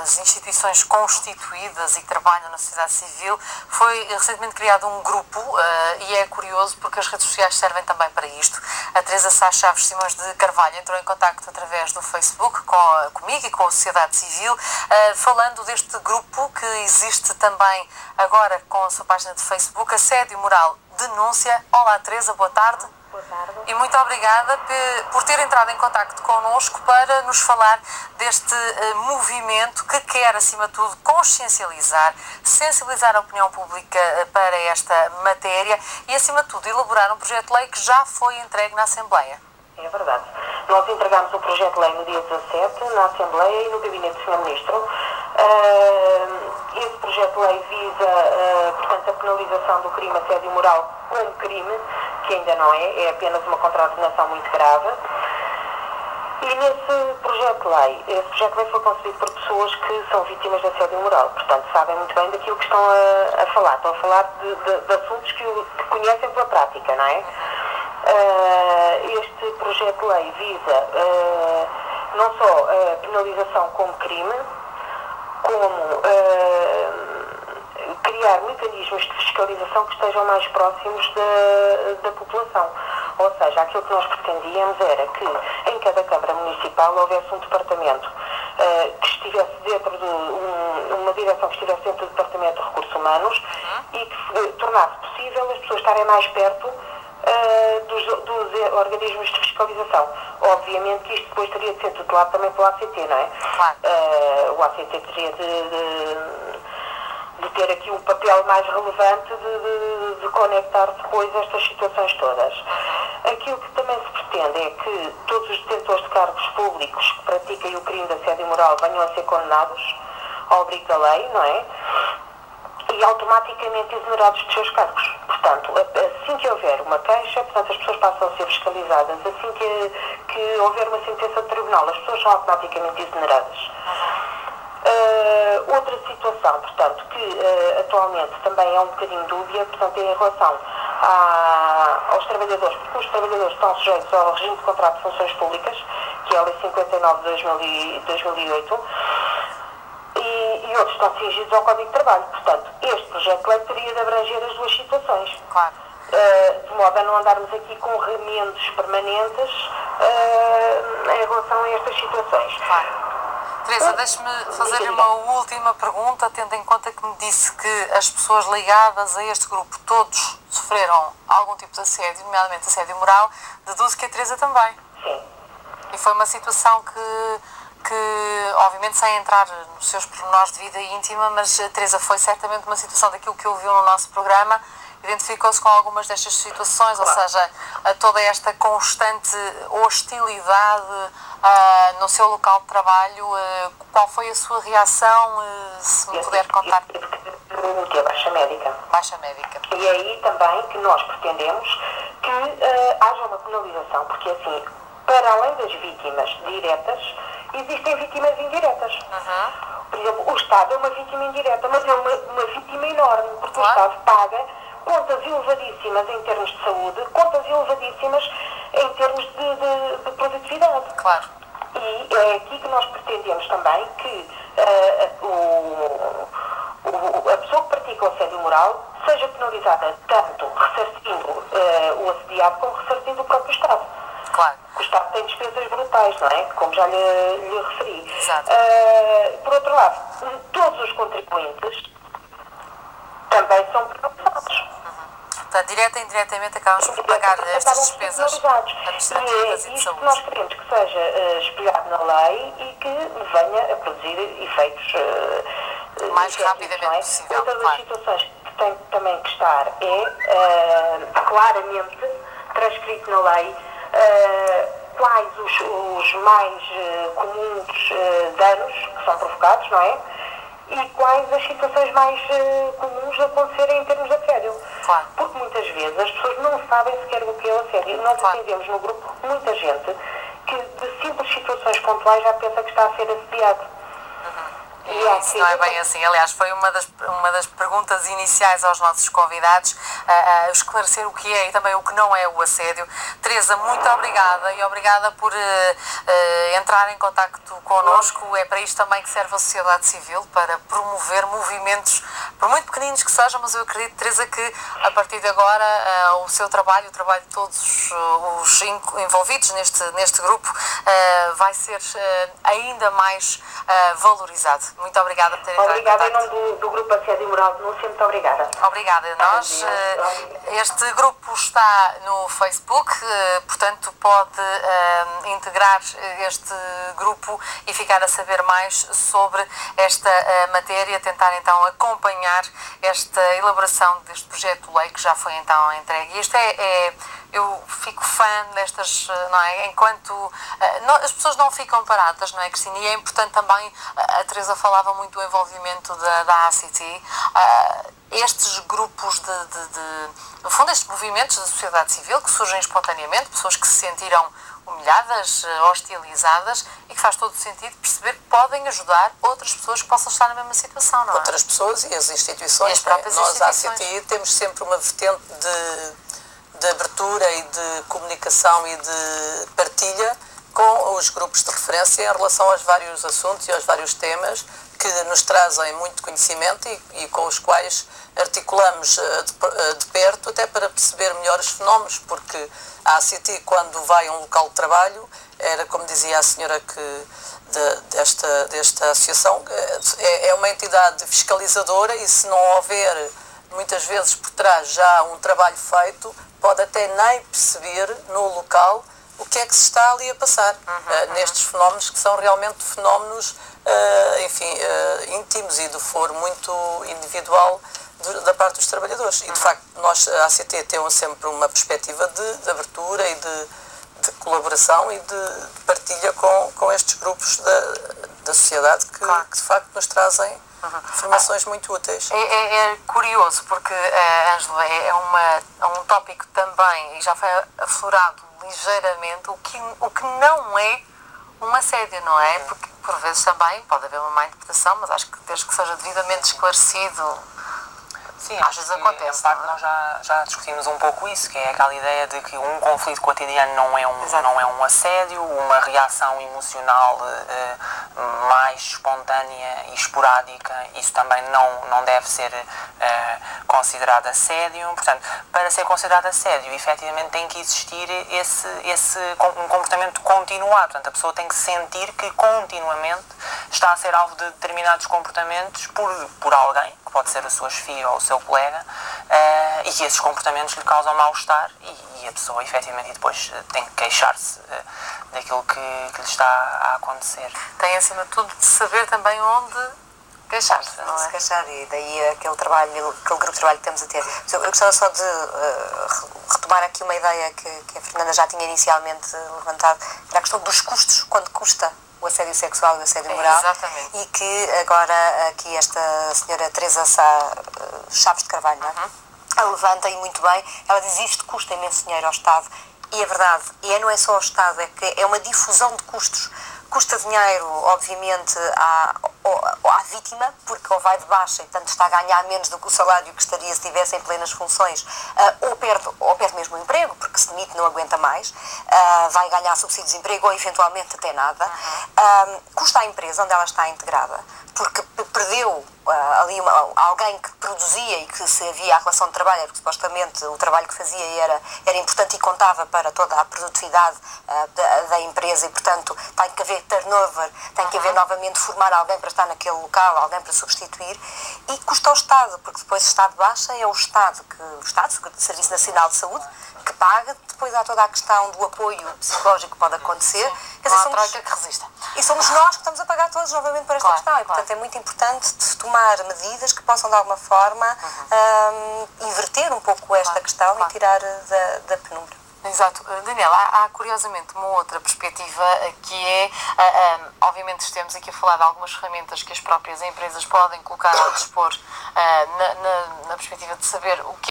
das instituições constituídas e que trabalham na sociedade civil, foi recentemente criado um grupo e é curioso porque as redes sociais servem também para isto. A Teresa Sá Chaves Simões de Carvalho entrou em contacto através do Facebook comigo e com a sociedade civil, falando deste grupo que existe também agora com a sua página de Facebook, Assédio Moral Denúncia. Olá Teresa, boa tarde. Boa tarde. E muito obrigada por ter entrado em contacto connosco para nos falar deste movimento que quer, acima de tudo, consciencializar, sensibilizar a opinião pública para esta matéria e, acima de tudo, elaborar um projeto de lei que já foi entregue na Assembleia. É verdade. Nós entregamos o projeto de lei no dia 17, na Assembleia e no Gabinete do Sr. Ministro. Esse projeto de lei visa, portanto, a penalização do crime assédio moral como crime, que ainda não é apenas uma contraordenação muito grave. E nesse projeto de lei, esse projeto de lei foi concebido por pessoas que são vítimas de assédio moral, portanto sabem muito bem daquilo que estão a falar. Estão a falar de assuntos que conhecem pela prática, não é? Este projeto de lei visa não só a penalização como crime, como criar mecanismos de fiscalização que estejam mais próximos da população. Ou seja, aquilo que nós pretendíamos era que em cada Câmara Municipal houvesse um departamento que estivesse dentro de uma direção que estivesse dentro do Departamento de Recursos Humanos e que tornasse possível as pessoas estarem mais perto dos organismos de fiscalização. Obviamente que isto depois teria de ser tutelado também pelo ACT, não é? Claro. O ACT teria de ter aqui um papel mais relevante de conectar depois estas situações todas. Aquilo que também se pretende é que todos os detentores de cargos públicos que pratiquem o crime de assédio moral venham a ser condenados ao abrigo da lei, não é? E automaticamente exonerados dos seus cargos. Portanto, assim que houver uma queixa, portanto, as pessoas passam a ser fiscalizadas. Assim que houver uma sentença de tribunal, as pessoas são automaticamente exoneradas. Outra situação, portanto, que atualmente também é um bocadinho dúbia, portanto, é em relação aos trabalhadores, porque os trabalhadores estão sujeitos ao regime de contrato de funções públicas, que é a Lei 59 de 2008, e outros estão cingidos ao Código de Trabalho. Portanto, este projeto de lei teria de abranger as duas situações. Claro. De modo a não andarmos aqui com remendos permanentes em relação a estas situações. Claro. Teresa, deixe-me fazer-lhe uma última pergunta, tendo em conta que me disse que as pessoas ligadas a este grupo todos sofreram algum tipo de assédio, nomeadamente assédio moral, deduzo que a Teresa também. Sim. E foi uma situação que, obviamente, sem entrar nos seus pormenores de vida íntima, mas a Teresa foi certamente uma situação daquilo que ouviu no nosso programa, identificou-se com algumas destas situações, Claro. ou seja, toda esta constante hostilidade no seu local de trabalho. Qual foi a sua reação, se me puder contar? Que é baixa médica. Baixa médica. E é aí também que nós pretendemos que haja uma penalização, porque assim, para além das vítimas diretas, existem vítimas indiretas. Por exemplo, o Estado é uma vítima indireta, mas é uma vítima enorme, porque Claro. o Estado paga contas elevadíssimas em termos de saúde, contas elevadíssimas em termos de produtividade. Claro. E é aqui que nós pretendemos também que a pessoa que pratica o assédio moral seja penalizada tanto ressarcindo o assediado como ressarcindo o próprio Estado. Claro. O Estado tem despesas brutais, não é? Como já lhe referi. Exato. Por outro lado, todos os contribuintes também são penalizados. Portanto, direta e indiretamente acabamos por pagar estas despesas administrativas e é e de isto saúde. que nós queremos que seja espelhado na lei e que venha a produzir efeitos Mais efetivos, rapidamente não é? possível, Outra das claro. situações que tem também que estar é claramente transcrito na lei quais os mais comuns danos que são provocados, não é? E quais as situações mais comuns a acontecerem em termos de assédio. Claro. Porque muitas vezes as pessoas não sabem sequer o que é o assédio. Nós Claro. atendemos no grupo muita gente que de simples situações pontuais já pensa que está a ser assediado. E isso, não é bem assim. Aliás, foi uma das perguntas iniciais aos nossos convidados, a esclarecer o que é e também o que não é o assédio. Teresa, muito obrigada e obrigada por entrar em contacto connosco. É para isto também que serve a sociedade civil, para promover movimentos, por muito pequeninos que sejam, mas eu acredito, Teresa, que a partir de agora o seu trabalho, o trabalho de todos os envolvidos neste grupo, vai ser ainda mais valorizado. Muito obrigada por ter entrado em contacto. Obrigada em nome do Grupo Assédio Moral de Denúncia, muito obrigada. Obrigada. Nós, este grupo está no Facebook, portanto pode integrar este grupo e ficar a saber mais sobre esta matéria, tentar então acompanhar esta elaboração deste projeto de lei que já foi então entregue. Isto eu fico fã destas, não é? Enquanto as pessoas não ficam paradas, não é, Cristina? E é importante também, a Teresa falava muito do envolvimento da ACT, estes grupos no fundo, estes movimentos da sociedade civil que surgem espontaneamente, pessoas que se sentiram humilhadas, hostilizadas, e que faz todo o sentido perceber que podem ajudar outras pessoas que possam estar na mesma situação, não é? Outras pessoas e as instituições. E as próprias Nós, a instituições. ACTI, temos sempre uma vertente de abertura e de comunicação e de partilha com os grupos de referência em relação aos vários assuntos e aos vários temas que nos trazem muito conhecimento e com os quais articulamos de perto até para perceber melhor os fenómenos, porque a ACT, quando vai a um local de trabalho, era como dizia a senhora desta associação, é uma entidade fiscalizadora, e se não houver muitas vezes por trás já um trabalho feito, pode até nem perceber no local o que é que se está ali a passar nestes fenómenos, que são realmente fenómenos íntimos e de foro muito individual da parte dos trabalhadores. E de facto nós, a ACT, temos sempre uma perspectiva de abertura e de colaboração e de partilha com estes grupos da sociedade que de facto nos trazem informações muito úteis. É curioso porque, Ângela, é um tópico também, e já foi aflorado ligeiramente, o que não é um assédio, não é? Porque por vezes também pode haver uma má interpretação, mas acho que desde que seja devidamente esclarecido, sim, às vezes acontece. De facto, nós já discutimos um pouco isso, que é aquela ideia de que um conflito cotidiano não é um assédio, uma reação emocional mais espontânea e esporádica, isso também não deve ser considerado assédio. Portanto, para ser considerado assédio, efetivamente tem que existir um comportamento continuado. Portanto, a pessoa tem que sentir que continuamente está a ser alvo de determinados comportamentos por alguém, que pode ser a sua chefia ou o seu colega, e que esses comportamentos lhe causam mal-estar, e a pessoa efetivamente depois tem que queixar-se daquilo que lhe está a acontecer. Tem, acima de tudo, de saber também onde queixar-se, não é? Se queixar, e daí aquele grupo de trabalho que temos a ter. Eu gostava só de retomar aqui uma ideia que a Fernanda já tinha inicialmente levantado, era a questão dos custos, quando custa o assédio sexual e o assédio moral. Exatamente. E que agora aqui esta senhora Teresa Chaves de Carvalho, não é? Ela levanta, e muito bem, ela diz: isto custa imenso dinheiro ao Estado, e é verdade, e não é só ao Estado, é que é uma difusão de custos. Custa dinheiro, obviamente, à vítima, porque ou vai de baixa e, portanto, está a ganhar menos do que o salário que estaria se estivesse em plenas funções, ou perde mesmo o emprego, porque se demite, não aguenta mais, vai ganhar subsídio de desemprego ou, eventualmente, até nada. Custa à empresa onde ela está integrada, porque perdeu ali alguém que produzia e que, se havia a relação de trabalho, porque supostamente o trabalho que fazia era importante e contava para toda a produtividade da empresa, e, portanto, tem que haver turnover, tem que haver novamente formar alguém para estar naquele local, alguém para substituir, e custa ao Estado, porque depois o Estado baixa, é o Estado, o Serviço Nacional de Saúde, que paga. Depois há toda a questão do apoio psicológico que pode acontecer. Quer dizer, somos troika que resista. E somos nós que estamos a pagar todos novamente por esta questão. E, portanto, é muito importante tomar medidas que possam, de alguma forma, inverter um pouco esta questão e tirar da penumbra. Exato. Daniela, há curiosamente uma outra perspectiva, que é, obviamente estamos aqui a falar de algumas ferramentas que as próprias empresas podem colocar ao dispor na perspectiva de saber o que